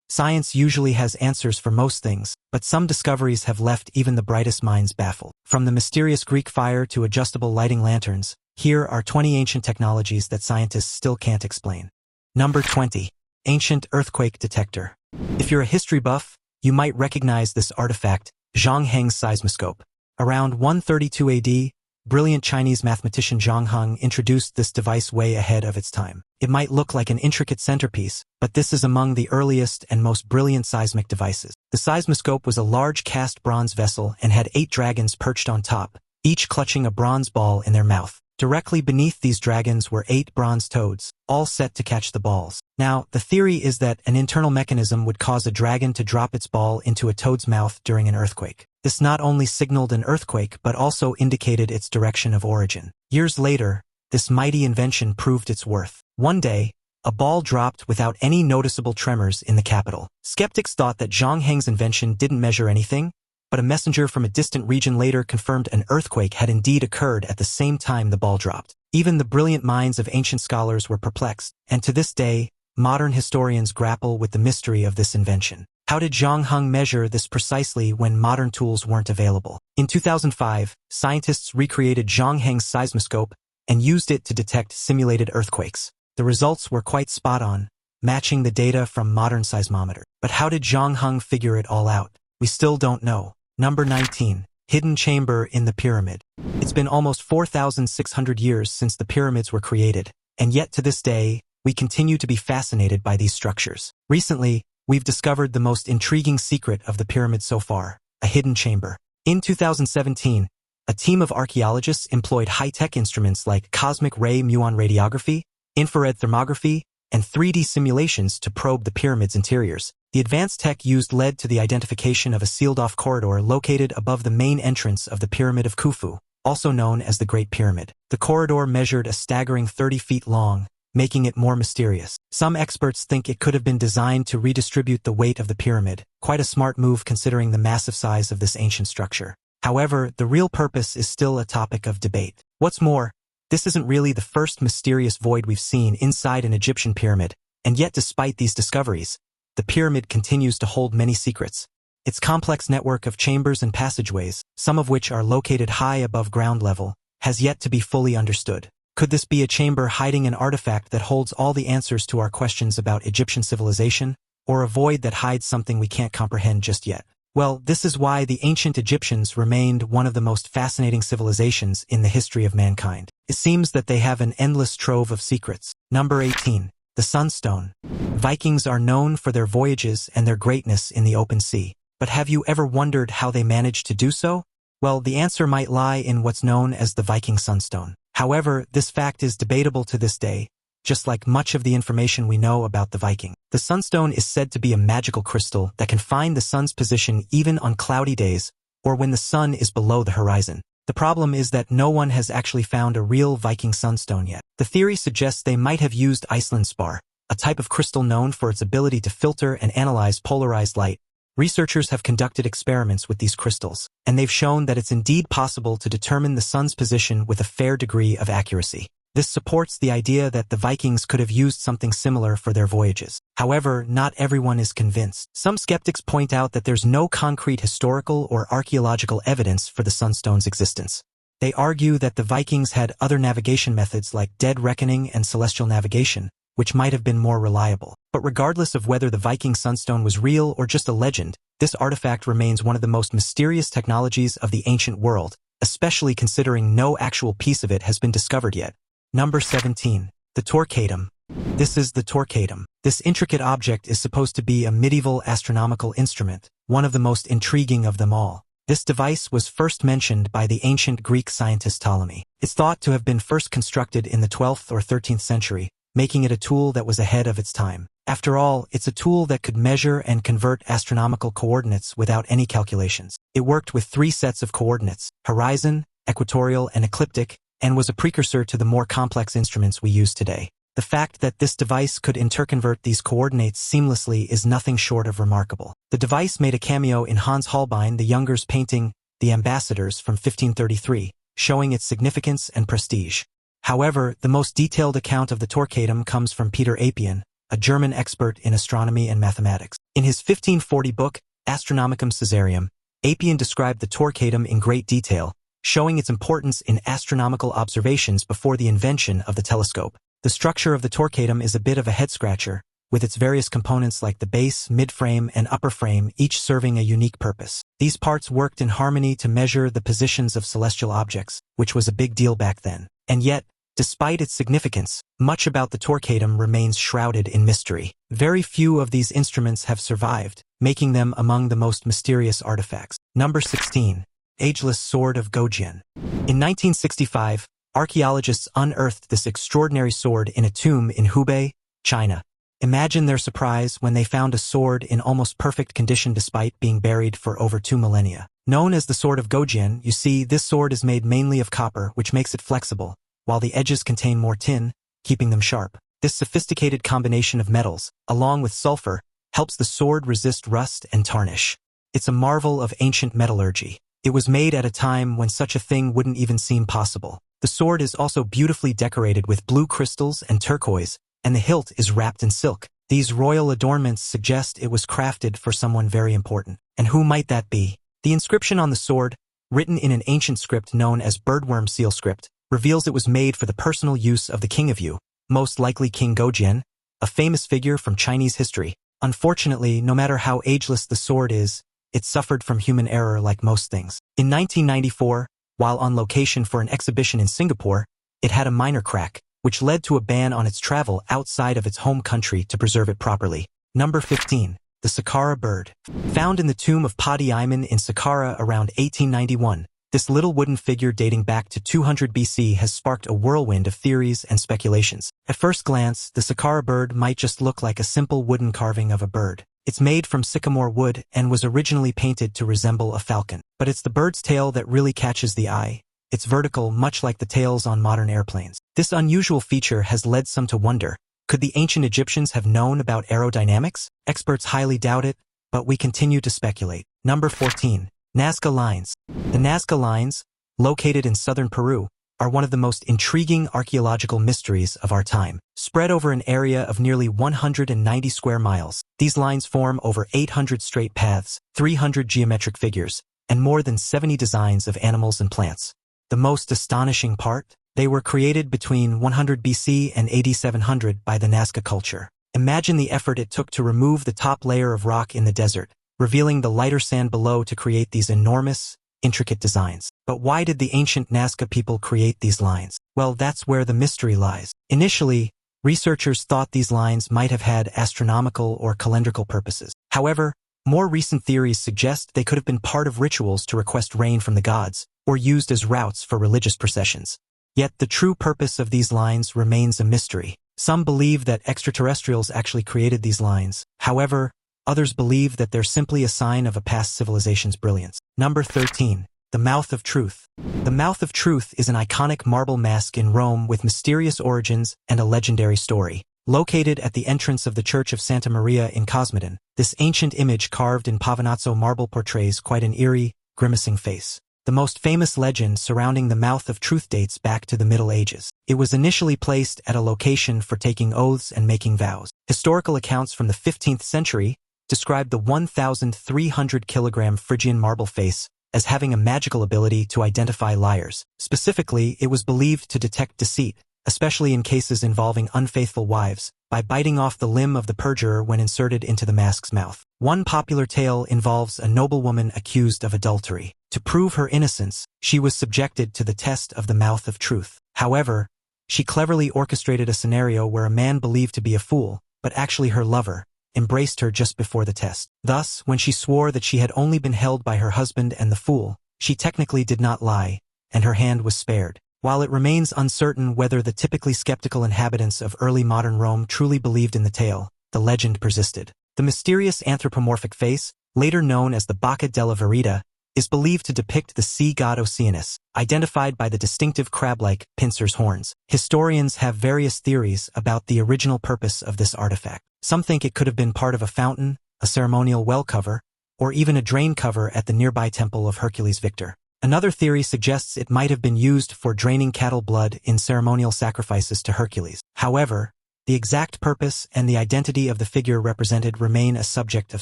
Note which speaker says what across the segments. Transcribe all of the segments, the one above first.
Speaker 1: Science usually has answers for most things, but some discoveries have left even the brightest minds baffled. From the mysterious Greek fire to adjustable lighting lanterns, here are 20 ancient technologies that scientists still can't explain. Number 20. Ancient earthquake detector. If you're a history buff, you might recognize this artifact, Zhang Heng's seismoscope. Around 132 AD, brilliant Chinese mathematician Zhang Heng introduced this device way ahead of its time. It might look like an intricate centerpiece, but this is among the earliest and most brilliant seismic devices. The seismoscope was a large cast bronze vessel and had 8 dragons perched on top, each clutching a bronze ball in their mouth. Directly beneath these dragons were 8 bronze toads, all set to catch the balls. Now, the theory is that an internal mechanism would cause a dragon to drop its ball into a toad's mouth during an earthquake. This not only signaled an earthquake but also indicated its direction of origin. Years later, this mighty invention proved its worth. One day, a ball dropped without any noticeable tremors in the capital. Skeptics thought that Zhang Heng's invention didn't measure anything, but a messenger from a distant region later confirmed an earthquake had indeed occurred at the same time the ball dropped. Even the brilliant minds of ancient scholars were perplexed, and to this day, modern historians grapple with the mystery of this invention. How did Zhang Heng measure this precisely when modern tools weren't available? In 2005, scientists recreated Zhang Heng's seismoscope and used it to detect simulated earthquakes. The results were quite spot on, matching the data from modern seismometers. But how did Zhang Heng figure it all out? We still don't know. Number 19. Hidden chamber in the pyramid. It's been almost 4,600 years since the pyramids were created, and yet to this day, we continue to be fascinated by these structures. Recently, we've discovered the most intriguing secret of the pyramid so far, a hidden chamber. In 2017, a team of archaeologists employed high-tech instruments like cosmic ray muon radiography, infrared thermography, and 3D simulations to probe the pyramid's interiors. The advanced tech used led to the identification of a sealed-off corridor located above the main entrance of the Pyramid of Khufu, also known as the Great Pyramid. The corridor measured a staggering 30 feet long, making it more mysterious. Some experts think it could have been designed to redistribute the weight of the pyramid, quite a smart move considering the massive size of this ancient structure. However, the real purpose is still a topic of debate. What's more, this isn't really the first mysterious void we've seen inside an Egyptian pyramid, and yet despite these discoveries, the pyramid continues to hold many secrets. Its complex network of chambers and passageways, some of which are located high above ground level, has yet to be fully understood. Could this be a chamber hiding an artifact that holds all the answers to our questions about Egyptian civilization, or a void that hides something we can't comprehend just yet? Well, this is why the ancient Egyptians remained one of the most fascinating civilizations in the history of mankind. It seems that they have an endless trove of secrets. Number 18. The Sunstone. Vikings are known for their voyages and their greatness in the open sea. But have you ever wondered how they managed to do so? Well, the answer might lie in what's known as the Viking Sunstone. However, this fact is debatable to this day, just like much of the information we know about the Viking. The Sunstone is said to be a magical crystal that can find the sun's position even on cloudy days or when the sun is below the horizon. The problem is that no one has actually found a real Viking sunstone yet. The theory suggests they might have used Iceland spar, a type of crystal known for its ability to filter and analyze polarized light. Researchers have conducted experiments with these crystals, and they've shown that it's indeed possible to determine the sun's position with a fair degree of accuracy. This supports the idea that the Vikings could have used something similar for their voyages. However, not everyone is convinced. Some skeptics point out that there's no concrete historical or archaeological evidence for the sunstone's existence. They argue that the Vikings had other navigation methods like dead reckoning and celestial navigation, which might have been more reliable. But regardless of whether the Viking sunstone was real or just a legend, this artifact remains one of the most mysterious technologies of the ancient world, especially considering no actual piece of it has been discovered yet. Number 17. The Torquetum. This is the Torquetum. This intricate object is supposed to be a medieval astronomical instrument, one of the most intriguing of them all. This device was first mentioned by the ancient Greek scientist Ptolemy. It's thought to have been first constructed in the 12th or 13th century, making it a tool that was ahead of its time. After all, it's a tool that could measure and convert astronomical coordinates without any calculations. It worked with 3 sets of coordinates, horizon, equatorial, and ecliptic, and was a precursor to the more complex instruments we use today. The fact that this device could interconvert these coordinates seamlessly is nothing short of remarkable. The device made a cameo in Hans Holbein the Younger's painting, The Ambassadors from 1533, showing its significance and prestige. However, the most detailed account of the Torquetum comes from Peter Apian, a German expert in astronomy and mathematics. In his 1540 book, Astronomicum Caesarium, Appian described the Torquatum in great detail, showing its importance in astronomical observations before the invention of the telescope. The structure of the Torquatum is a bit of a head-scratcher, with its various components like the base, midframe, and upper frame, each serving a unique purpose. These parts worked in harmony to measure the positions of celestial objects, which was a big deal back then. And yet, despite its significance, much about the Torquatum remains shrouded in mystery. Very few of these instruments have survived, making them among the most mysterious artifacts. Number 16. Ageless Sword of Goujian. In 1965, archaeologists unearthed this extraordinary sword in a tomb in Hubei, China. Imagine their surprise when they found a sword in almost perfect condition despite being buried for over 2 millennia. Known as the Sword of Goujian, you see, this sword is made mainly of copper, which makes it flexible, while the edges contain more tin, keeping them sharp. This sophisticated combination of metals, along with sulfur, helps the sword resist rust and tarnish. It's a marvel of ancient metallurgy. It was made at a time when such a thing wouldn't even seem possible. The sword is also beautifully decorated with blue crystals and turquoise, and the hilt is wrapped in silk. These royal adornments suggest it was crafted for someone very important. And who might that be? The inscription on the sword, written in an ancient script known as birdworm seal script, reveals it was made for the personal use of the king of Yu, most likely King Goujian, a famous figure from Chinese history. Unfortunately, no matter how ageless the sword is, it suffered from human error like most things. In 1994, while on location for an exhibition in Singapore, it had a minor crack, which led to a ban on its travel outside of its home country to preserve it properly. Number 15. The Saqqara bird. Found in the tomb of Padi Ayman in Saqqara around 1891, this little wooden figure dating back to 200 BC has sparked a whirlwind of theories and speculations. At first glance, the Saqqara bird might just look like a simple wooden carving of a bird. It's made from sycamore wood and was originally painted to resemble a falcon. But it's the bird's tail that really catches the eye. It's vertical, much like the tails on modern airplanes. This unusual feature has led some to wonder, could the ancient Egyptians have known about aerodynamics? Experts highly doubt it, but we continue to speculate. Number 14. Nazca Lines. The Nazca Lines, located in southern Peru, are one of the most intriguing archaeological mysteries of our time. Spread over an area of nearly 190 square miles, these lines form over 800 straight paths, 300 geometric figures, and more than 70 designs of animals and plants. The most astonishing part? They were created between 100 BC and AD 700 by the Nazca culture. Imagine the effort it took to remove the top layer of rock in the desert, revealing the lighter sand below to create these enormous, intricate designs. But why did the ancient Nazca people create these lines? Well, that's where the mystery lies. Initially, researchers thought these lines might have had astronomical or calendrical purposes. However, more recent theories suggest they could have been part of rituals to request rain from the gods, or used as routes for religious processions. Yet the true purpose of these lines remains a mystery. Some believe that extraterrestrials actually created these lines. However, others believe that they're simply a sign of a past civilization's brilliance. Number 13. The Mouth of Truth. The Mouth of Truth is an iconic marble mask in Rome with mysterious origins and a legendary story. Located at the entrance of the Church of Santa Maria in Cosmedin, this ancient image carved in Pavonazzo marble portrays quite an eerie, grimacing face. The most famous legend surrounding the Mouth of Truth dates back to the Middle Ages. It was initially placed at a location for taking oaths and making vows. Historical accounts from the 15th century described the 1,300-kilogram Phrygian marble face as having a magical ability to identify liars. Specifically, it was believed to detect deceit, especially in cases involving unfaithful wives, by biting off the limb of the perjurer when inserted into the mask's mouth. One popular tale involves a noblewoman accused of adultery. To prove her innocence, she was subjected to the test of the Mouth of Truth. However, she cleverly orchestrated a scenario where a man believed to be a fool, but actually her lover, embraced her just before the test. Thus, when she swore that she had only been held by her husband and the fool, she technically did not lie, and her hand was spared. While it remains uncertain whether the typically skeptical inhabitants of early modern Rome truly believed in the tale, the legend persisted. The mysterious anthropomorphic face, later known as the Bacca della Verita, is believed to depict the sea god Oceanus, identified by the distinctive crab-like pincer's horns. Historians have various theories about the original purpose of this artifact. Some think it could have been part of a fountain, a ceremonial well cover, or even a drain cover at the nearby temple of Hercules Victor. Another theory suggests it might have been used for draining cattle blood in ceremonial sacrifices to Hercules. However, The exact purpose and the identity of the figure represented remain a subject of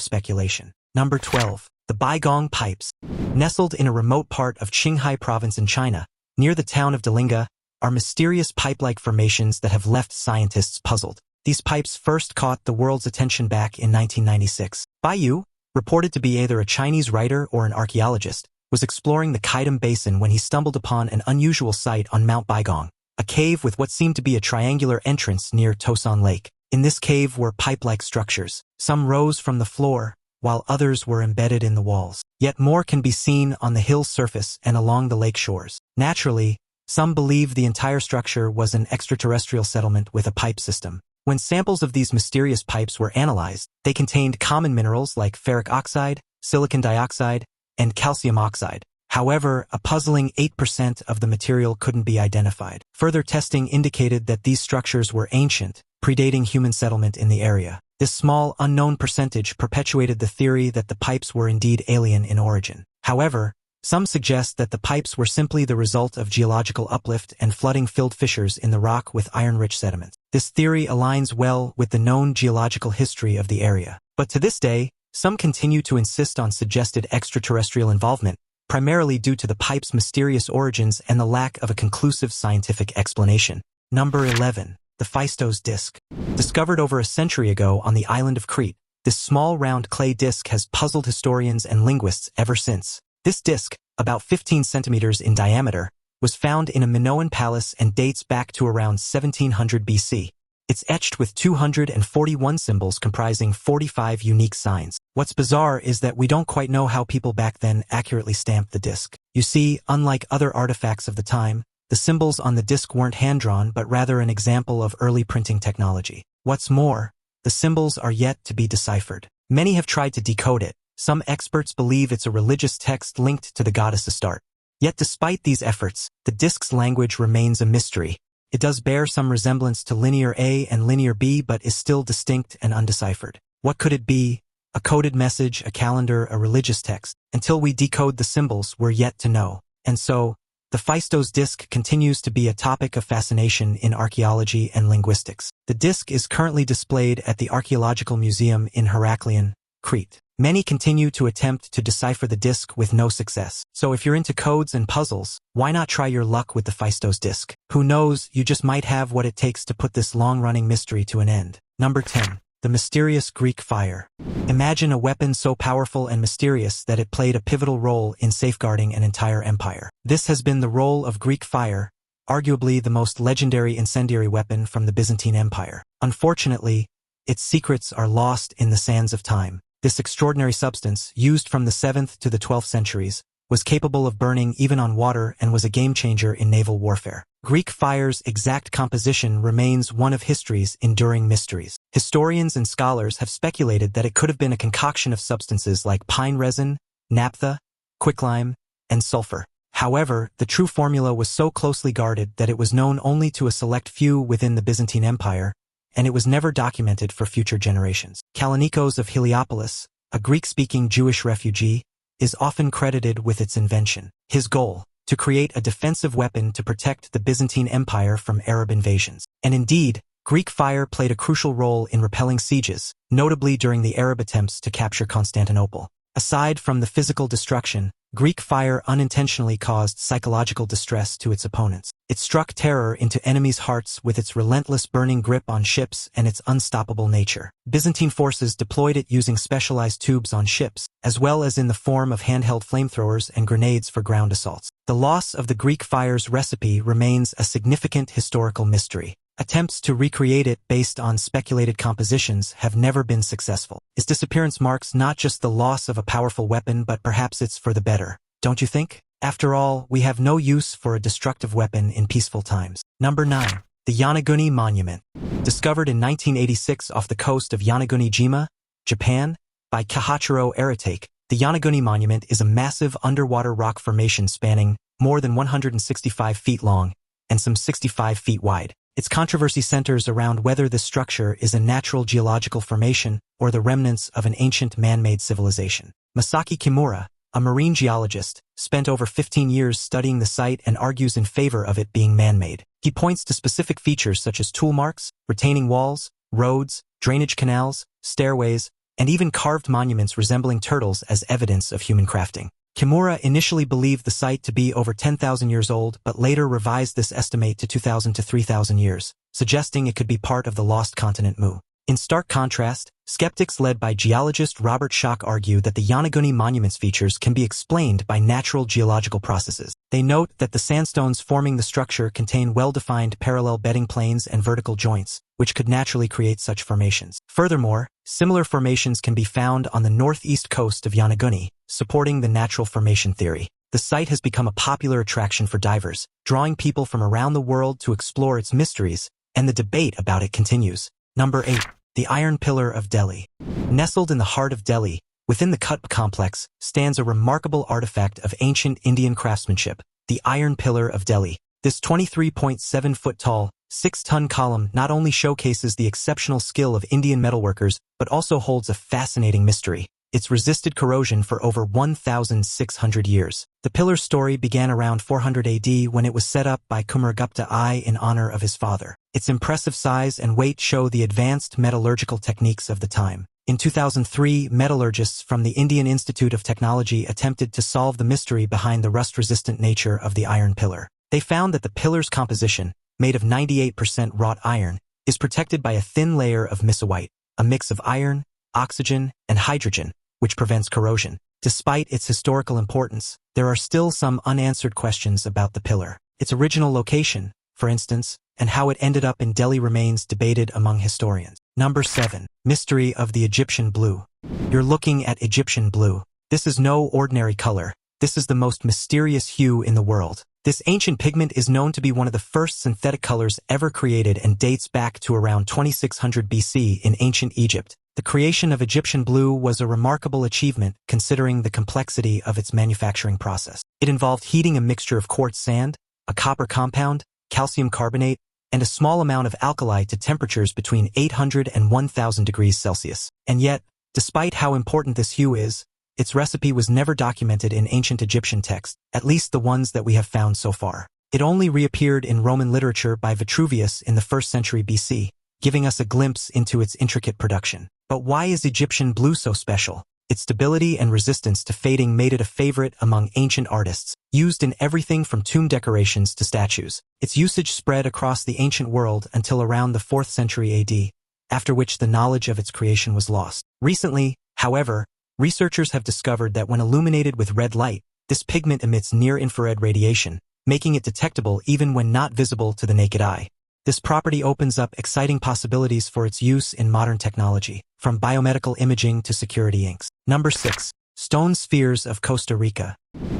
Speaker 1: speculation. Number 12. The Baigong Pipes. Nestled in a remote part of Qinghai province in China, near the town of Delinga, are mysterious pipe-like formations that have left scientists puzzled. These pipes first caught the world's attention back in 1996. Bai Yu, reported to be either a Chinese writer or an archaeologist, was exploring the Kaidam Basin when he stumbled upon an unusual site on Mount Baigong, a cave with what seemed to be a triangular entrance near Tosan Lake. In this cave were pipe-like structures. Some rose from the floor, while others were embedded in the walls. Yet more can be seen on the hill's surface and along the lake shores. Naturally, some believe the entire structure was an extraterrestrial settlement with a pipe system. When samples of these mysterious pipes were analyzed, they contained common minerals like ferric oxide, silicon dioxide, and calcium oxide. However, a puzzling 8% of the material couldn't be identified. Further testing indicated that these structures were ancient, predating human settlement in the area. This small, unknown percentage perpetuated the theory that the pipes were indeed alien in origin. However, some suggest that the pipes were simply the result of geological uplift and flooding filled fissures in the rock with iron-rich sediments. This theory aligns well with the known geological history of the area. But to this day, some continue to insist on suggested extraterrestrial involvement, primarily due to the pipe's mysterious origins and the lack of a conclusive scientific explanation. Number 11. The Phaistos Disc. Discovered over a century ago on the island of Crete, this small round clay disc has puzzled historians and linguists ever since. This disc, about 15 centimeters in diameter, was found in a Minoan palace and dates back to around 1700 BC. It's etched with 241 symbols comprising 45 unique signs. What's bizarre is that we don't quite know how people back then accurately stamped the disc. You see, unlike other artifacts of the time, the symbols on the disc weren't hand-drawn but rather an example of early printing technology. What's more, the symbols are yet to be deciphered. Many have tried to decode it. Some experts believe it's a religious text linked to the goddess Astarte. Yet despite these efforts, the disc's language remains a mystery. It does bear some resemblance to Linear A and Linear B but is still distinct and undeciphered. What could it be? A coded message, a calendar, a religious text? Until we decode the symbols, we're yet to know. And so, the Phaistos disc continues to be a topic of fascination in archaeology and linguistics. The disc is currently displayed at the Archaeological Museum in Heraklion, Crete. Many continue to attempt to decipher the disc with no success. So if you're into codes and puzzles, why not try your luck with the Phaistos disc? Who knows, you just might have what it takes to put this long-running mystery to an end. Number 10. The mysterious Greek fire. Imagine a weapon so powerful and mysterious that it played a pivotal role in safeguarding an entire empire. This has been the role of Greek fire, arguably the most legendary incendiary weapon from the Byzantine Empire. Unfortunately, its secrets are lost in the sands of time. This extraordinary substance, used from the 7th to the 12th centuries, was capable of burning even on water and was a game-changer in naval warfare. Greek fire's exact composition remains one of history's enduring mysteries. Historians and scholars have speculated that it could have been a concoction of substances like pine resin, naphtha, quicklime, and sulfur. However, the true formula was so closely guarded that it was known only to a select few within the Byzantine Empire, and it was never documented for future generations. Kallinikos of Heliopolis, a Greek-speaking Jewish refugee, is often credited with its invention. His goal, to create a defensive weapon to protect the Byzantine Empire from Arab invasions. And indeed, Greek fire played a crucial role in repelling sieges, notably during the Arab attempts to capture Constantinople. Aside from the physical destruction, Greek fire unintentionally caused psychological distress to its opponents. It struck terror into enemies' hearts with its relentless burning grip on ships and its unstoppable nature. Byzantine forces deployed it using specialized tubes on ships, as well as in the form of handheld flamethrowers and grenades for ground assaults. The loss of the Greek fire's recipe remains a significant historical mystery. Attempts to recreate it based on speculated compositions have never been successful. Its disappearance marks not just the loss of a powerful weapon, but perhaps it's for the better, don't you think? After all, we have no use for a destructive weapon in peaceful times. Number 9. The Yonaguni Monument. Discovered in 1986 off the coast of Yonaguni-jima, Japan, by Kahachiro Aratake, the Yonaguni Monument is a massive underwater rock formation spanning more than 165 feet long and some 65 feet wide. Its controversy centers around whether this structure is a natural geological formation or the remnants of an ancient man-made civilization. Masaki Kimura, a marine geologist, spent over 15 years studying the site and argues in favor of it being man-made. He points to specific features such as tool marks, retaining walls, roads, drainage canals, stairways, and even carved monuments resembling turtles as evidence of human crafting. Kimura initially believed the site to be over 10,000 years old but later revised this estimate to 2,000 to 3,000 years, suggesting it could be part of the lost continent Mu. In stark contrast, skeptics led by geologist Robert Schoch argue that the Yonaguni monument's features can be explained by natural geological processes. They note that the sandstones forming the structure contain well-defined parallel bedding planes and vertical joints, which could naturally create such formations. Furthermore, similar formations can be found on the northeast coast of Yonaguni, supporting the natural formation theory. The site has become a popular attraction for divers, drawing people from around the world to explore its mysteries, and the debate about it continues. Number 8. The Iron Pillar of Delhi. Nestled in the heart of Delhi, within the Qutb complex, stands a remarkable artifact of ancient Indian craftsmanship, the Iron Pillar of Delhi. This 23.7-foot-tall, 6-ton column not only showcases the exceptional skill of Indian metalworkers, but also holds a fascinating mystery. It's resisted corrosion for over 1,600 years. The pillar's story began around 400 AD when it was set up by Kumaragupta I in honor of his father. Its impressive size and weight show the advanced metallurgical techniques of the time. In 2003, metallurgists from the Indian Institute of Technology attempted to solve the mystery behind the rust-resistant nature of the iron pillar. They found that the pillar's composition, made of 98% wrought iron, is protected by a thin layer of misoite, a mix of iron, oxygen, and hydrogen, which prevents corrosion. Despite its historical importance, there are still some unanswered questions about the pillar. Its original location, for instance, and how it ended up in Delhi remains debated among historians. Number 7. Mystery of the Egyptian blue. You're looking at Egyptian blue. This is no ordinary color. This is the most mysterious hue in the world. This ancient pigment is known to be one of the first synthetic colors ever created and dates back to around 2600 BC in ancient Egypt. The creation of Egyptian blue was a remarkable achievement considering the complexity of its manufacturing process. It involved heating a mixture of quartz sand, a copper compound, calcium carbonate, and a small amount of alkali to temperatures between 800 and 1000 degrees Celsius. And yet, despite how important this hue is, its recipe was never documented in ancient Egyptian texts, at least the ones that we have found so far. It only reappeared in Roman literature by Vitruvius in the 1st century BC, giving us a glimpse into its intricate production. But why is Egyptian blue so special? Its stability and resistance to fading made it a favorite among ancient artists, used in everything from tomb decorations to statues. Its usage spread across the ancient world until around the 4th century AD, after which the knowledge of its creation was lost. Recently, however, researchers have discovered that when illuminated with red light, this pigment emits near-infrared radiation, making it detectable even when not visible to the naked eye. This property opens up exciting possibilities for its use in modern technology, from biomedical imaging to security inks. Number 6. Stone spheres of Costa Rica.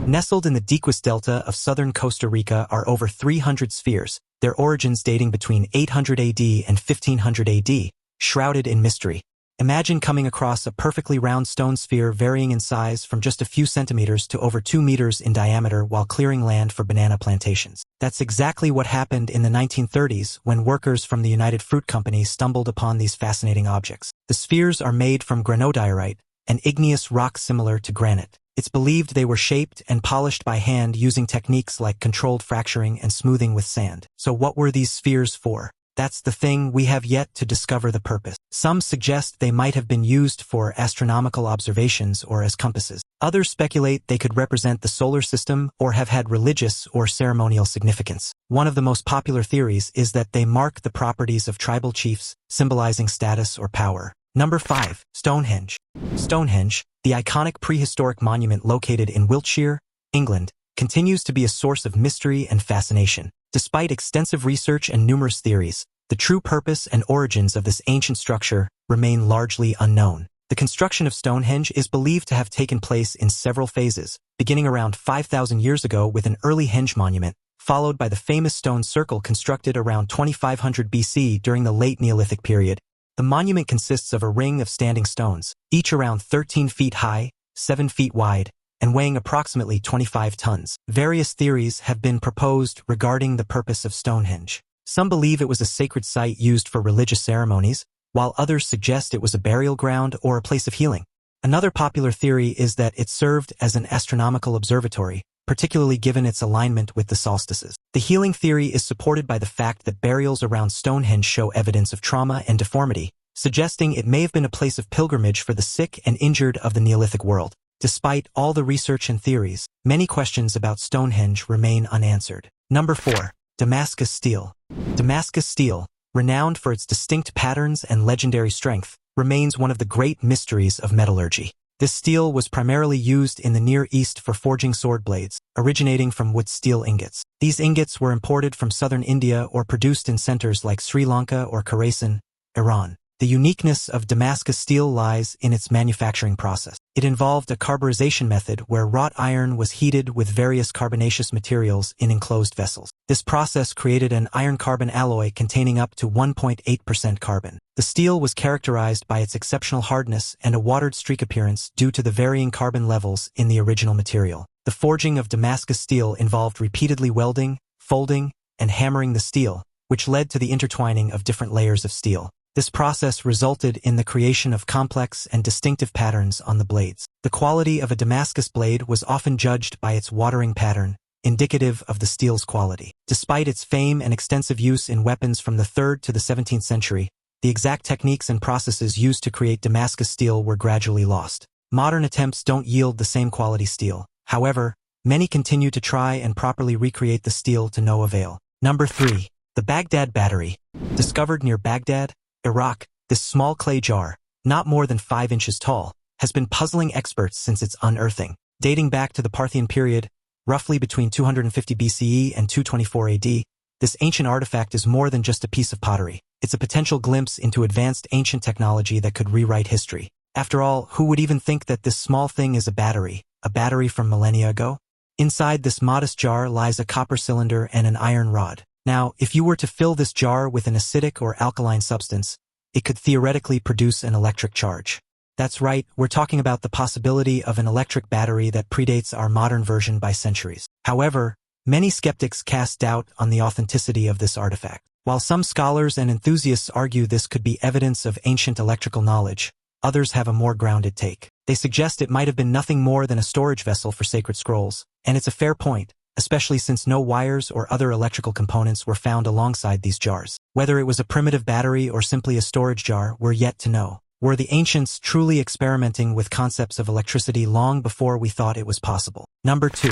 Speaker 1: Nestled in the Diquis Delta of southern Costa Rica are over 300 spheres, their origins dating between 800 AD and 1500 AD, shrouded in mystery. Imagine coming across a perfectly round stone sphere varying in size from just a few centimeters to over 2 meters in diameter while clearing land for banana plantations. That's exactly what happened in the 1930s when workers from the United Fruit Company stumbled upon these fascinating objects. The spheres are made from granodiorite, an igneous rock similar to granite. It's believed they were shaped and polished by hand using techniques like controlled fracturing and smoothing with sand. So what were these spheres for? That's the thing, we have yet to discover the purpose. Some suggest they might have been used for astronomical observations or as compasses. Others speculate they could represent the solar system or have had religious or ceremonial significance. One of the most popular theories is that they mark the properties of tribal chiefs, symbolizing status or power. Number 5. Stonehenge. Stonehenge, the iconic prehistoric monument located in Wiltshire, England, continues to be a source of mystery and fascination. Despite extensive research and numerous theories, the true purpose and origins of this ancient structure remain largely unknown. The construction of Stonehenge is believed to have taken place in several phases, beginning around 5,000 years ago with an early henge monument, followed by the famous stone circle constructed around 2500 BC during the late Neolithic period. The monument consists of a ring of standing stones, each around 13 feet high, 7 feet wide, and weighing approximately 25 tons. Various theories have been proposed regarding the purpose of Stonehenge. Some believe it was a sacred site used for religious ceremonies, while others suggest it was a burial ground or a place of healing. Another popular theory is that it served as an astronomical observatory, particularly given its alignment with the solstices. The healing theory is supported by the fact that burials around Stonehenge show evidence of trauma and deformity, suggesting it may have been a place of pilgrimage for the sick and injured of the Neolithic world. Despite all the research and theories, many questions about Stonehenge remain unanswered. Number 4. Damascus steel. Damascus steel, renowned for its distinct patterns and legendary strength, remains one of the great mysteries of metallurgy. This steel was primarily used in the Near East for forging sword blades, originating from wood steel ingots. These ingots were imported from southern India or produced in centers like Sri Lanka or Khorasan, Iran. The uniqueness of Damascus steel lies in its manufacturing process. It involved a carburization method where wrought iron was heated with various carbonaceous materials in enclosed vessels. This process created an iron-carbon alloy containing up to 1.8% carbon. The steel was characterized by its exceptional hardness and a watered streak appearance due to the varying carbon levels in the original material. The forging of Damascus steel involved repeatedly welding, folding, and hammering the steel, which led to the intertwining of different layers of steel. This process resulted in the creation of complex and distinctive patterns on the blades. The quality of a Damascus blade was often judged by its watering pattern, indicative of the steel's quality. Despite its fame and extensive use in weapons from the 3rd to the 17th century, the exact techniques and processes used to create Damascus steel were gradually lost. Modern attempts don't yield the same quality steel. However, many continue to try and properly recreate the steel to no avail. Number 3. The Baghdad Battery. Discovered near Baghdad, Iraq, this small clay jar, not more than 5 inches tall, has been puzzling experts since its unearthing. Dating back to the Parthian period, roughly between 250 BCE and 224 AD, this ancient artifact is more than just a piece of pottery. It's a potential glimpse into advanced ancient technology that could rewrite history. After all, who would even think that this small thing is a battery from millennia ago? Inside this modest jar lies a copper cylinder and an iron rod. Now, if you were to fill this jar with an acidic or alkaline substance, it could theoretically produce an electric charge. That's right, we're talking about the possibility of an electric battery that predates our modern version by centuries. However, many skeptics cast doubt on the authenticity of this artifact. While some scholars and enthusiasts argue this could be evidence of ancient electrical knowledge, others have a more grounded take. They suggest it might have been nothing more than a storage vessel for sacred scrolls, and it's a fair point, especially since no wires or other electrical components were found alongside these jars. Whether it was a primitive battery or simply a storage jar, we're yet to know. Were the ancients truly experimenting with concepts of electricity long before we thought it was possible? Number 2.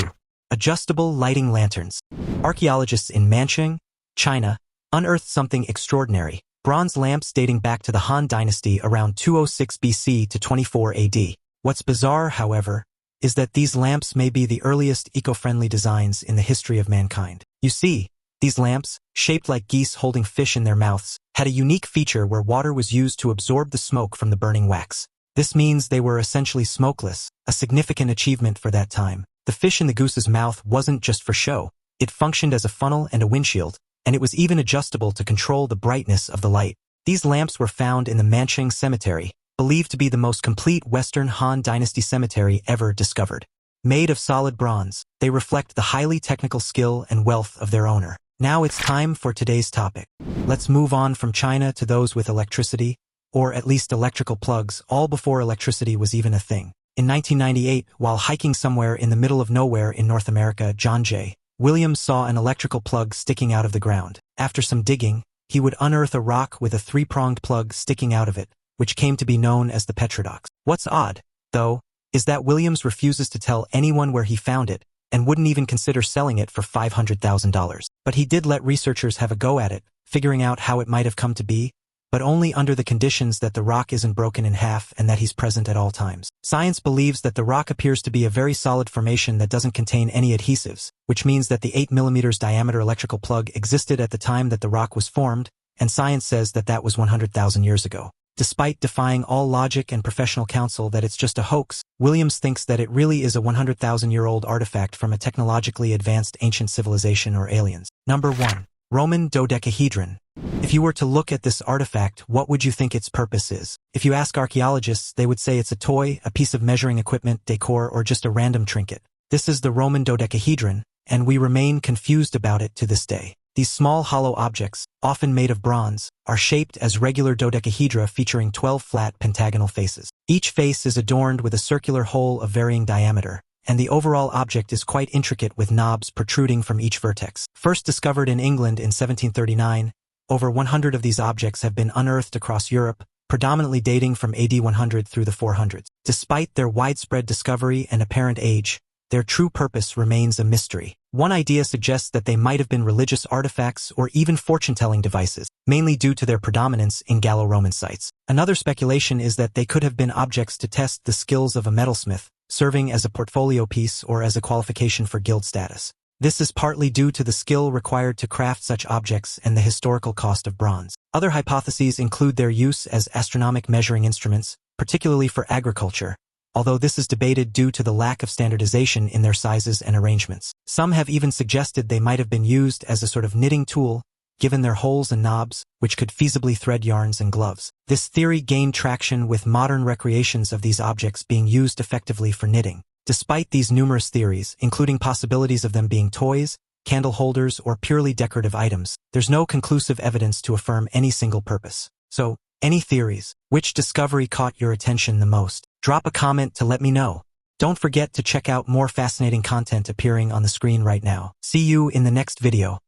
Speaker 1: Adjustable lighting lanterns. Archaeologists in Manchang, China, unearthed something extraordinary: bronze lamps dating back to the Han Dynasty around 206 BC to 24 AD. What's bizarre, however, is that these lamps may be the earliest eco-friendly designs in the history of mankind. You see, these lamps, shaped like geese holding fish in their mouths, had a unique feature where water was used to absorb the smoke from the burning wax. This means they were essentially smokeless, a significant achievement for that time. The fish in the goose's mouth wasn't just for show. It functioned as a funnel and a windshield, and it was even adjustable to control the brightness of the light. These lamps were found in the Manchang Cemetery, believed to be the most complete Western Han Dynasty cemetery ever discovered. Made of solid bronze, they reflect the highly technical skill and wealth of their owner. Now it's time for today's topic. Let's move on from China to those with electricity, or at least electrical plugs, all before electricity was even a thing. In 1998, while hiking somewhere in the middle of nowhere in North America, John J. Williams saw an electrical plug sticking out of the ground. After some digging, he would unearth a rock with a 3-pronged plug sticking out of it, which came to be known as the petrodox. What's odd, though, is that Williams refuses to tell anyone where he found it, and wouldn't even consider selling it for $500,000. But he did let researchers have a go at it, figuring out how it might have come to be, but only under the conditions that the rock isn't broken in half and that he's present at all times. Science believes that the rock appears to be a very solid formation that doesn't contain any adhesives, which means that the 8 mm diameter electrical plug existed at the time that the rock was formed, and science says that that was 100,000 years ago. Despite defying all logic and professional counsel that it's just a hoax, Williams thinks that it really is a 100,000-year-old artifact from a technologically advanced ancient civilization or aliens. Number 1. Roman dodecahedron. If you were to look at this artifact, what would you think its purpose is? If you ask archaeologists, they would say it's a toy, a piece of measuring equipment, decor, or just a random trinket. This is the Roman dodecahedron, and we remain confused about it to this day. These small hollow objects, often made of bronze, are shaped as regular dodecahedra featuring 12 flat pentagonal faces. Each face is adorned with a circular hole of varying diameter, and the overall object is quite intricate with knobs protruding from each vertex. First discovered in England in 1739, over 100 of these objects have been unearthed across Europe, predominantly dating from AD 100 through the 400s. Despite their widespread discovery and apparent age, their true purpose remains a mystery. One idea suggests that they might have been religious artifacts or even fortune-telling devices, mainly due to their predominance in Gallo-Roman sites. Another speculation is that they could have been objects to test the skills of a metalsmith, serving as a portfolio piece or as a qualification for guild status. This is partly due to the skill required to craft such objects and the historical cost of bronze. Other hypotheses include their use as astronomic measuring instruments, particularly for agriculture, although this is debated due to the lack of standardization in their sizes and arrangements. Some have even suggested they might have been used as a sort of knitting tool, given their holes and knobs, which could feasibly thread yarns and gloves. This theory gained traction with modern recreations of these objects being used effectively for knitting. Despite these numerous theories, including possibilities of them being toys, candle holders, or purely decorative items, there's no conclusive evidence to affirm any single purpose. So, any theories? Which discovery caught your attention the most? Drop a comment to let me know. Don't forget to check out more fascinating content appearing on the screen right now. See you in the next video.